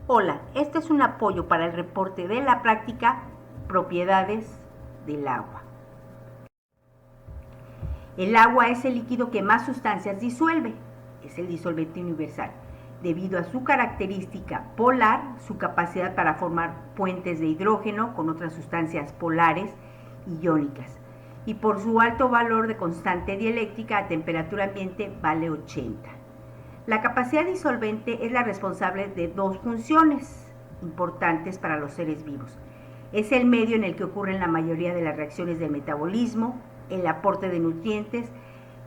Hola, este es un apoyo para el reporte de la práctica Propiedades del agua. El agua es el líquido que más sustancias disuelve, es el disolvente universal, debido a su característica polar, su capacidad para formar puentes de hidrógeno con otras sustancias polares y iónicas, y por su alto valor de constante dieléctrica a temperatura ambiente vale 80. La capacidad disolvente es la responsable de dos funciones importantes para los seres vivos. Es el medio en el que ocurren la mayoría de las reacciones del metabolismo, el aporte de nutrientes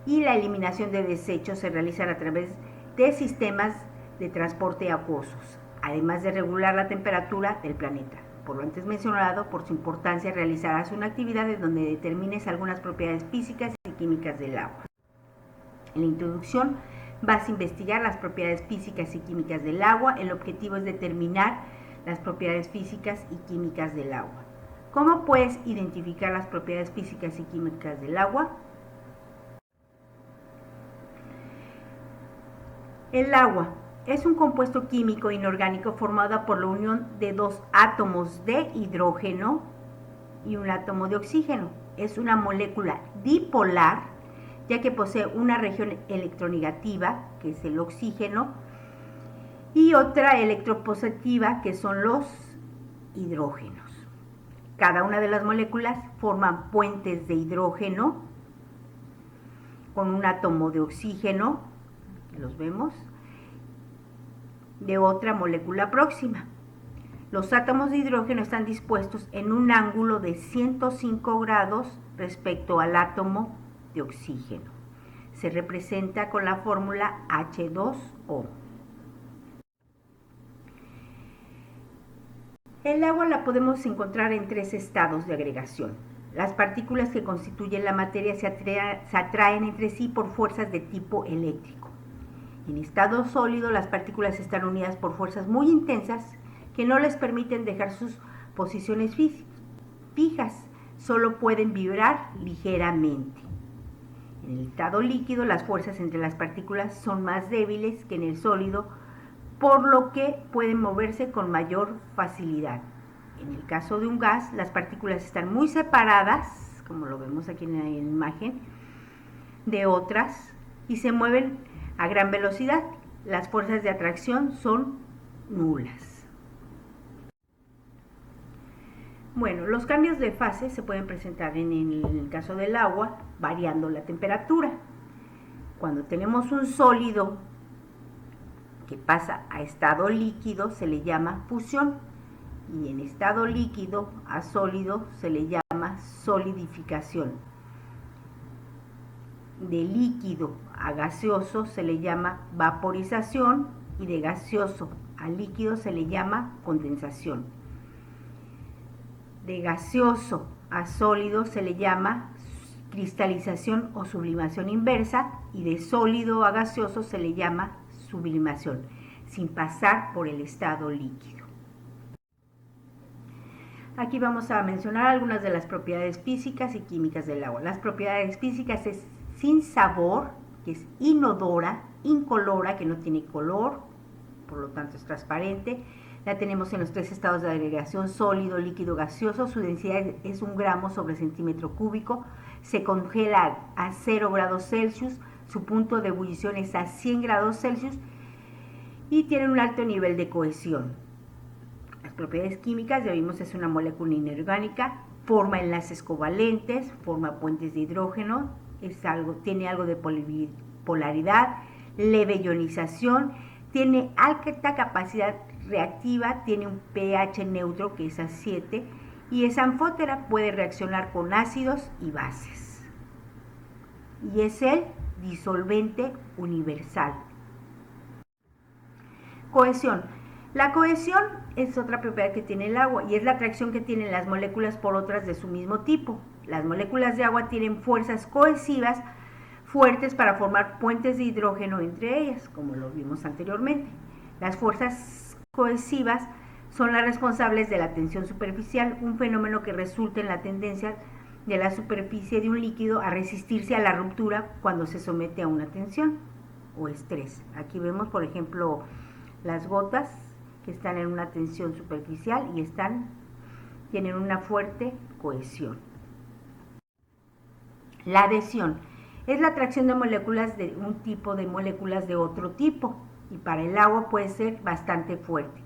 y la eliminación de desechos se realizan a través de sistemas de transporte acuosos, además de regular la temperatura del planeta. Por lo antes mencionado, por su importancia realizarás una actividad en donde determines algunas propiedades físicas y químicas del agua. En la introducción vas a investigar las propiedades físicas y químicas del agua. El objetivo es determinar las propiedades físicas y químicas del agua. ¿Cómo puedes identificar las propiedades físicas y químicas del agua? El agua es un compuesto químico inorgánico formado por la unión de dos átomos de hidrógeno y un átomo de oxígeno. Es una molécula dipolar, ya que posee una región electronegativa, que es el oxígeno, y otra electropositiva, que son los hidrógenos. Cada una de las moléculas forman puentes de hidrógeno con un átomo de oxígeno, los vemos, de otra molécula próxima. Los átomos de hidrógeno están dispuestos en un ángulo de 105 grados respecto al átomo de oxígeno. Se representa con la fórmula H2O. El agua la podemos encontrar en tres estados de agregación. Las partículas que constituyen la materia se atraen entre sí por fuerzas de tipo eléctrico. En estado sólido, las partículas están unidas por fuerzas muy intensas que no les permiten dejar sus posiciones fijas, solo pueden vibrar ligeramente. En el estado líquido, las fuerzas entre las partículas son más débiles que en el sólido, por lo que pueden moverse con mayor facilidad. En el caso de un gas, las partículas están muy separadas, como lo vemos aquí en la imagen, de otras y se mueven a gran velocidad. Las fuerzas de atracción son nulas. Bueno, los cambios de fase se pueden presentar en el caso del agua variando la temperatura. Cuando tenemos un sólido que pasa a estado líquido se le llama fusión, y en estado líquido a sólido se le llama solidificación. De líquido a gaseoso se le llama vaporización y de gaseoso a líquido se le llama condensación. De gaseoso a sólido se le llama cristalización o sublimación inversa, y de sólido a gaseoso se le llama sublimación, sin pasar por el estado líquido. Aquí vamos a mencionar algunas de las propiedades físicas y químicas del agua. Las propiedades físicas es sin sabor, que es inodora, incolora, que no tiene color, por lo tanto es transparente. La tenemos en los tres estados de agregación: sólido, líquido, gaseoso. Su densidad es 1 gramo sobre centímetro cúbico. Se congela a 0 grados Celsius. Su punto de ebullición es a 100 grados Celsius y tiene un alto nivel de cohesión. Las propiedades químicas, ya vimos, es una molécula inorgánica, forma enlaces covalentes, forma puentes de hidrógeno, tiene algo de polaridad, leve ionización, tiene alta capacidad reactiva, tiene un pH neutro que es a 7 y es anfótera, puede reaccionar con ácidos y bases. Y es el disolvente universal. Cohesión. La cohesión es otra propiedad que tiene el agua y es la atracción que tienen las moléculas por otras de su mismo tipo. Las moléculas de agua tienen fuerzas cohesivas fuertes para formar puentes de hidrógeno entre ellas, como lo vimos anteriormente. Las fuerzas cohesivas son las responsables de la tensión superficial, un fenómeno que resulta en la tendencia de la superficie de un líquido a resistirse a la ruptura cuando se somete a una tensión o estrés. Aquí vemos, por ejemplo, las gotas que están en una tensión superficial y tienen una fuerte cohesión. La adhesión es la atracción de moléculas de un tipo de moléculas de otro tipo, y para el agua puede ser bastante fuerte,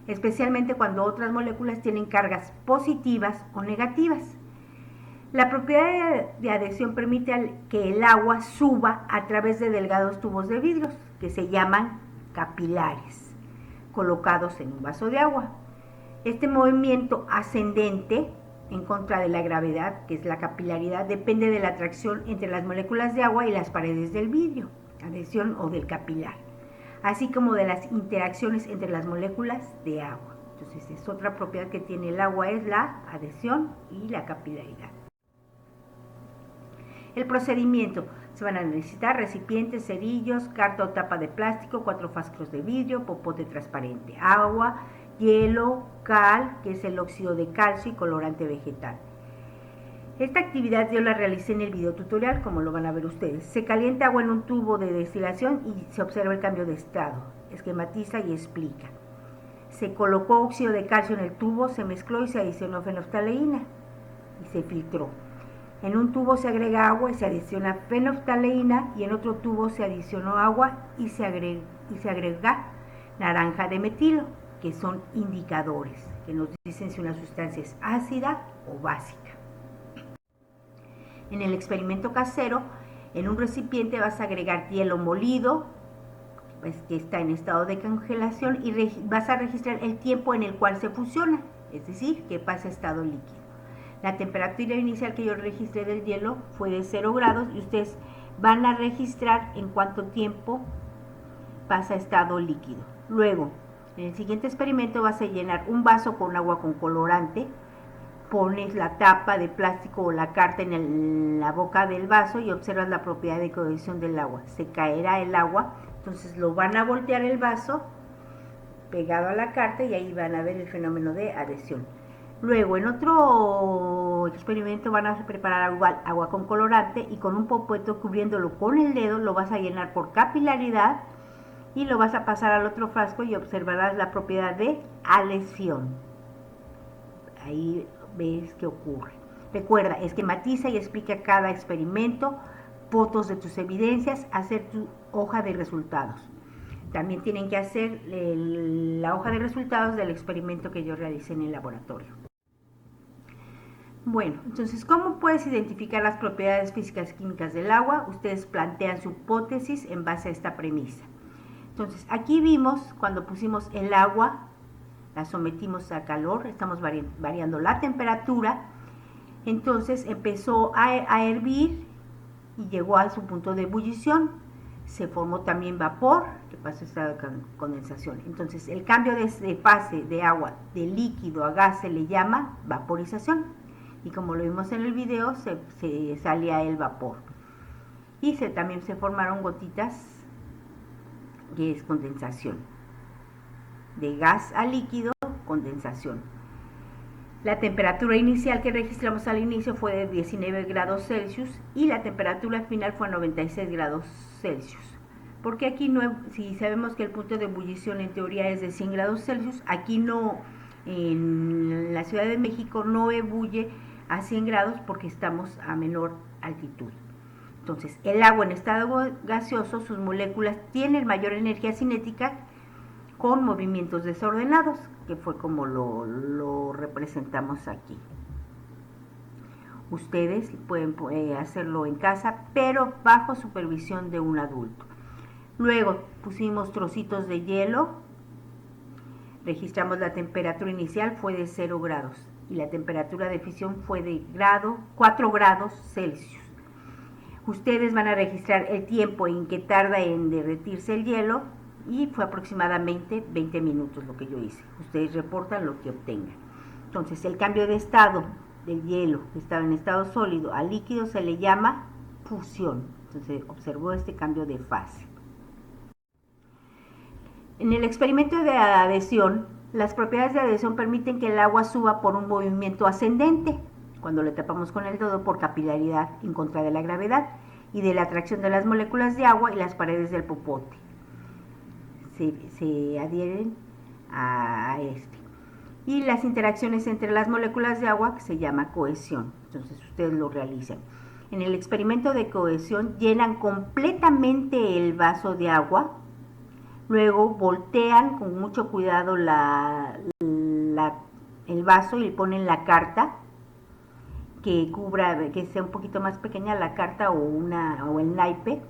especialmente cuando otras moléculas tienen cargas positivas o negativas. La propiedad de adhesión permite que el agua suba a través de delgados tubos de vidrio, que se llaman capilares, colocados en un vaso de agua. Este movimiento ascendente en contra de la gravedad, que es la capilaridad, depende de la atracción entre las moléculas de agua y las paredes del vidrio, adhesión o del capilar, así como de las interacciones entre las moléculas de agua. Entonces, es otra propiedad que tiene el agua, es la adhesión y la capilaridad. El procedimiento: se van a necesitar recipientes, cerillos, carta o tapa de plástico, 4 frascos de vidrio, popote transparente, agua, hielo, cal, que es el óxido de calcio, y colorante vegetal. Esta actividad yo la realicé en el video tutorial, como lo van a ver ustedes. Se calienta agua en un tubo de destilación y se observa el cambio de estado. Esquematiza y explica. Se colocó óxido de calcio en el tubo, se mezcló y se adicionó fenoftaleína y se filtró. En un tubo se agrega agua y se adiciona fenoftaleína, y en otro tubo se adicionó agua y se agrega naranja de metilo, que son indicadores que nos dicen si una sustancia es ácida o básica. En el experimento casero, en un recipiente vas a agregar hielo molido, pues, que está en estado de congelación, y vas a registrar el tiempo en el cual se fusiona, es decir, que pasa a estado líquido. La temperatura inicial que yo registré del hielo fue de 0 grados, y ustedes van a registrar en cuánto tiempo pasa a estado líquido. Luego, en el siguiente experimento vas a llenar un vaso con agua con colorante, pones la tapa de plástico o la carta en la boca del vaso y observas la propiedad de cohesión del agua. Se caerá el agua, entonces lo van a voltear el vaso pegado a la carta y ahí van a ver el fenómeno de adhesión. Luego, en otro experimento van a preparar agua con colorante, y con un popote cubriéndolo con el dedo lo vas a llenar por capilaridad y lo vas a pasar al otro frasco y observarás la propiedad de adhesión. Ahí ves qué ocurre. Recuerda, esquematiza y explica cada experimento, fotos de tus evidencias, hacer tu hoja de resultados. También tienen que hacer la hoja de resultados del experimento que yo realicé en el laboratorio. Bueno, entonces, ¿cómo puedes identificar las propiedades físicas y químicas del agua? Ustedes plantean su hipótesis en base a esta premisa. Entonces, aquí vimos cuando pusimos el agua, la sometimos a calor, estamos variando la temperatura, entonces empezó a hervir y llegó a su punto de ebullición. Se formó también vapor, que pasó a estado de condensación. Entonces, el cambio de fase de agua de líquido a gas se le llama vaporización. Y como lo vimos en el video, se salía el vapor. Y también se formaron gotitas, que es condensación. De gas a líquido, condensación. La temperatura inicial que registramos al inicio fue de 19 grados Celsius y la temperatura final fue a 96 grados Celsius. Porque aquí no, si sabemos que el punto de ebullición en teoría es de 100 grados Celsius, aquí no, en la Ciudad de México no ebulle a 100 grados porque estamos a menor altitud. Entonces, el agua en estado gaseoso, sus moléculas tienen mayor energía cinética con movimientos desordenados, que fue como lo representamos aquí. Ustedes pueden hacerlo en casa, pero bajo supervisión de un adulto. Luego pusimos trocitos de hielo, registramos la temperatura inicial, fue de 0 grados, y la temperatura de fisión fue de 4 grados Celsius. Ustedes van a registrar el tiempo en que tarda en derretirse el hielo, y fue aproximadamente 20 minutos lo que yo hice. Ustedes reportan lo que obtengan. Entonces, el cambio de estado del hielo, que estaba en estado sólido a líquido, se le llama fusión. Entonces, observó este cambio de fase. En el experimento de adhesión, las propiedades de adhesión permiten que el agua suba por un movimiento ascendente, cuando le tapamos con el dedo, por capilaridad en contra de la gravedad y de la atracción de las moléculas de agua y las paredes del popote. Se adhieren este. Y las interacciones entre las moléculas de agua, que se llama cohesión. Entonces ustedes lo realizan. En el experimento de cohesión llenan completamente el vaso de agua, luego voltean con mucho cuidado el vaso y le ponen la carta que cubra, que sea un poquito más pequeña la carta o el naipe.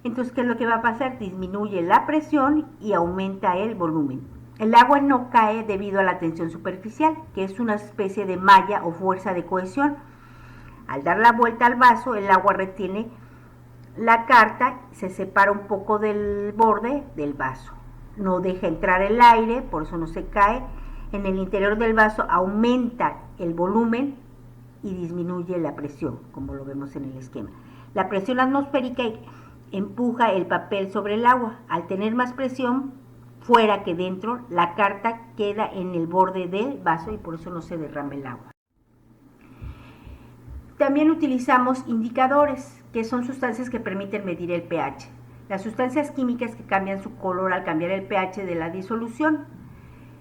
Entonces, ¿qué es lo que va a pasar? Disminuye la presión y aumenta el volumen. El agua no cae debido a la tensión superficial, que es una especie de malla o fuerza de cohesión. Al dar la vuelta al vaso, el agua retiene la carta, se separa un poco del borde del vaso. No deja entrar el aire, por eso no se cae. En el interior del vaso aumenta el volumen y disminuye la presión, como lo vemos en el esquema. La presión atmosférica empuja el papel sobre el agua. Al tener más presión fuera que dentro, la carta queda en el borde del vaso y por eso no se derrama el agua. También utilizamos indicadores, que son sustancias que permiten medir el pH. Las sustancias químicas que cambian su color al cambiar el pH de la disolución.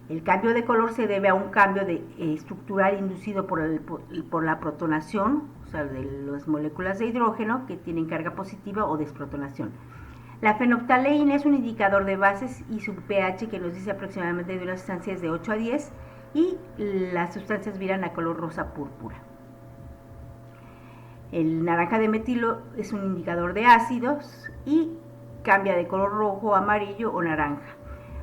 El cambio de color se debe a un cambio estructural inducido por la protonación, o sea, de las moléculas de hidrógeno que tienen carga positiva o desprotonación. La fenolftaleína es un indicador de bases y su pH que nos dice aproximadamente de una sustancia es de 8 a 10 y las sustancias viran a color rosa púrpura. El naranja de metilo es un indicador de ácidos y cambia de color rojo, amarillo o naranja.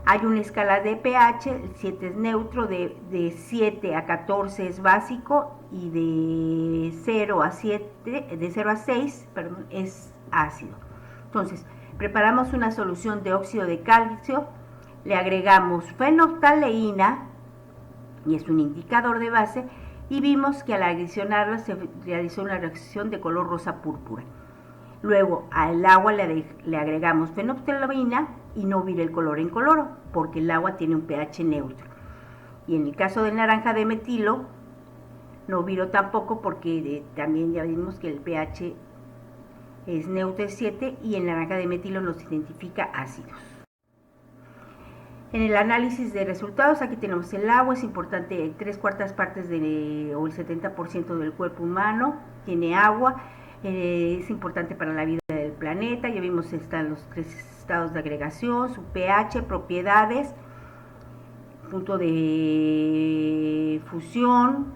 Hay una escala de pH, el 7 es neutro, de 7 a 14 es básico y de 0 a 6 es ácido. Entonces, preparamos una solución de óxido de calcio, le agregamos fenolftaleína, y es un indicador de base, y vimos que al adicionarla se realizó una reacción de color rosa púrpura. Luego al agua le agregamos fenolftaleína y no vira el color incoloro, porque el agua tiene un pH neutro. Y en el caso del naranja de metilo, no viró tampoco porque también ya vimos que el pH es neutro, es 7, y el naranja de metilo nos identifica ácidos. En el análisis de resultados, aquí tenemos el agua, es importante, 3/4 partes o el 70% del cuerpo humano tiene agua, es importante para la vida del planeta, ya vimos están los 3 estados de agregación, su pH, propiedades, punto de fusión,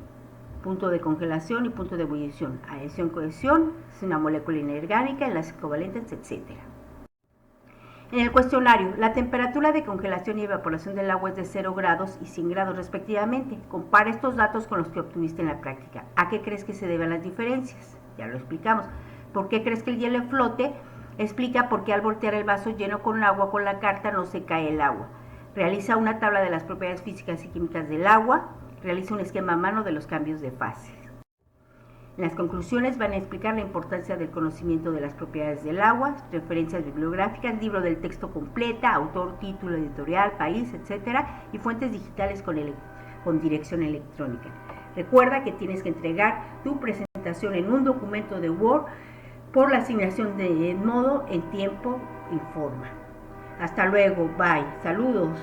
punto de congelación y punto de ebullición. Adhesión, cohesión, es una molécula inorgánica, enlaces covalentes, etc. En el cuestionario, la temperatura de congelación y evaporación del agua es de 0 grados y 100 grados respectivamente. Compara estos datos con los que obtuviste en la práctica. ¿A qué crees que se deben las diferencias? Ya lo explicamos. ¿Por qué crees que el hielo flote? Explica por qué al voltear el vaso lleno con agua con la carta no se cae el agua. Realiza una tabla de las propiedades físicas y químicas del agua. Realiza un esquema a mano de los cambios de fase. En las conclusiones van a explicar la importancia del conocimiento de las propiedades del agua, referencias bibliográficas, libro del texto completa, autor, título, editorial, país, etc. y fuentes digitales con dirección electrónica. Recuerda que tienes que entregar tu presentación en un documento de Word por la asignación de modo, en tiempo y forma. Hasta luego, bye, saludos.